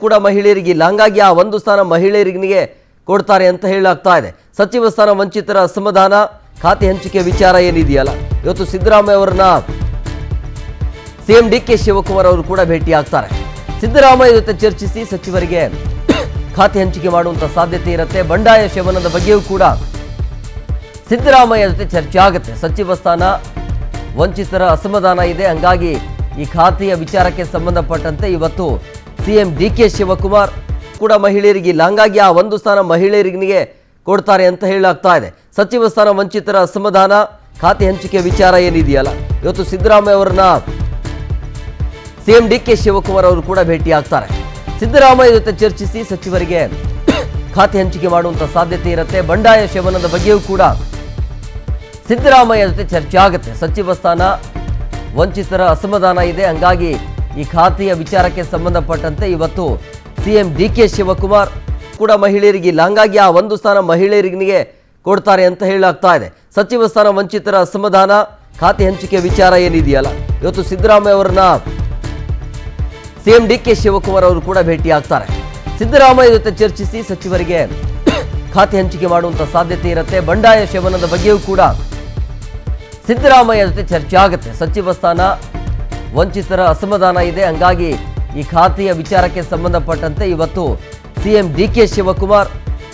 ಕೂಡ ಮಹಿಳೆಯರಿಗೆ ಇಲ್ಲ. ಹಂಗಾಗಿ ಆ ಒಂದು ಸ್ಥಾನ ಮಹಿಳೆಯರಿಗೆ ಕೊಡ್ತಾರೆ ಅಂತ ಹೇಳಲಾಗ್ತಾ ಇದೆ. ಸಚಿವ ಸ್ಥಾನ ವಂಚಿತರ ಅಸಮಾಧಾನ, ಖಾತೆ ಹಂಚಿಕೆ ವಿಚಾರ ಏನಿದೆಯಲ್ಲ, ಇವತ್ತು ಸಿದ್ದರಾಮಯ್ಯ ಅವರನ್ನ ಸಿಎಂ ಡಿಕೆ ಶಿವಕುಮಾರ್ ಅವರು ಕೂಡ ಭೇಟಿ ಆಗ್ತಾರೆ. ಸಿದ್ದರಾಮಯ್ಯ ಜೊತೆ ಚರ್ಚಿಸಿ ಸಚಿವರಿಗೆ ಖಾತೆ ಹಂಚಿಕೆ ಮಾಡುವಂತ ಸಾಧ್ಯತೆ ಇರುತ್ತೆ. ಬಂಡಾಯ ಶವನದ ಬಗ್ಗೆಯೂ ಕೂಡ ಸಿದ್ದರಾಮಯ್ಯ ಜೊತೆ ಚರ್ಚೆ ಆಗುತ್ತೆ. ಸಚಿವ ಸ್ಥಾನ ವಂಚಿತರ ಅಸಮಾಧಾನ ಇದೆ, ಹಂಗಾಗಿ ಈ ಖಾತೆಯ ವಿಚಾರಕ್ಕೆ ಸಂಬಂಧಪಟ್ಟಂತೆ ಇವತ್ತು ಸಿಎಂ ಡಿಕೆ ಶಿವಕುಮಾರ್ ಕೂಡ ಮಹಿಳೆಯರಿಗೆ ಇಲ್ಲ. ಹಂಗಾಗಿ ಆ ಒಂದು ಸ್ಥಾನ ಮಹಿಳೆಯರಿಗೆ ಕೊಡ್ತಾರೆ ಅಂತ ಹೇಳಲಾಗ್ತಾ ಇದೆ. ಸಚಿವ ಸ್ಥಾನ ವಂಚಿತರ ಅಸಮಾಧಾನ, ಖಾತೆ ಹಂಚಿಕೆ ವಿಚಾರ ಏನಿದೆಯಲ್ಲ, ಇವತ್ತು ಸಿದ್ದರಾಮಯ್ಯ ಅವರನ್ನ ಸಿಎಂ ಡಿಕೆ ಶಿವಕುಮಾರ್ ಅವರು ಕೂಡ ಭೇಟಿ ಆಗ್ತಾರೆ. ಸಿದ್ದರಾಮಯ್ಯ ಜೊತೆ ಚರ್ಚಿಸಿ ಸಚಿವರಿಗೆ ಖಾತೆ ಹಂಚಿಕೆ ಮಾಡುವಂತ ಸಾಧ್ಯತೆ ಇರುತ್ತೆ. ಬಂಡಾಯ ಶವನದ ಬಗ್ಗೆಯೂ ಕೂಡ ಸಿದ್ದರಾಮಯ್ಯ ಜೊತೆ ಚರ್ಚೆ ಆಗುತ್ತೆ. ಸಚಿವ ಸ್ಥಾನ ವಂಚಿತರ ಅಸಮಾಧಾನ ಇದೆ, ಹಂಗಾಗಿ ಈ ಖಾತೆಯ ವಿಚಾರಕ್ಕೆ ಸಂಬಂಧಪಟ್ಟಂತೆ ಇವತ್ತು ಸಿಎಂ ಡಿಕೆ ಶಿವಕುಮಾರ್ ಕೂಡ ಮಹಿಳೆಯರಿಗೆ ಇಲ್ಲ. ಹಂಗಾಗಿ ಆ ಒಂದು ಸ್ಥಾನ ಮಹಿಳೆಯರಿಗೆ ಕೊಡ್ತಾರೆ ಅಂತ ಹೇಳಲಾಗ್ತಾ ಇದೆ. ಸಚಿವ ಸ್ಥಾನ ವಂಚಿತರ ಅಸಮಾಧಾನ, ಖಾತೆ ಹಂಚಿಕೆ ವಿಚಾರ ಏನಿದೆಯಲ್ಲ, ಇವತ್ತು ಸಿದ್ದರಾಮಯ್ಯ ಅವರನ್ನ ಸಿಎಂ ಡಿಕೆ ಶಿವಕುಮಾರ್ ಅವರು ಕೂಡ ಭೇಟಿ ಆಗ್ತಾರೆ. ಸಿದ್ದರಾಮಯ್ಯ ಜೊತೆ ಚರ್ಚಿಸಿ ಸಚಿವರಿಗೆ ಖಾತೆ ಹಂಚಿಕೆ ಮಾಡುವಂತ ಸಾಧ್ಯತೆ ಇರುತ್ತೆ. ಬಂಡಾಯ ಶವನದ ಬಗ್ಗೆಯೂ ಕೂಡ ಸಿದ್ದರಾಮಯ್ಯ ಜೊತೆ ಚರ್ಚೆ ಆಗುತ್ತೆ. ಸಚಿವ ಸ್ಥಾನ ವಂಚಿತರ ಅಸಮಾಧಾನ ಇದೆ, ಹಂಗಾಗಿ ಈ ಖಾತೆಯ ವಿಚಾರಕ್ಕೆ ಸಂಬಂಧಪಟ್ಟಂತೆ ಇವತ್ತು ಸಿಎಂ ಡಿಕೆ ಶಿವಕುಮಾರ್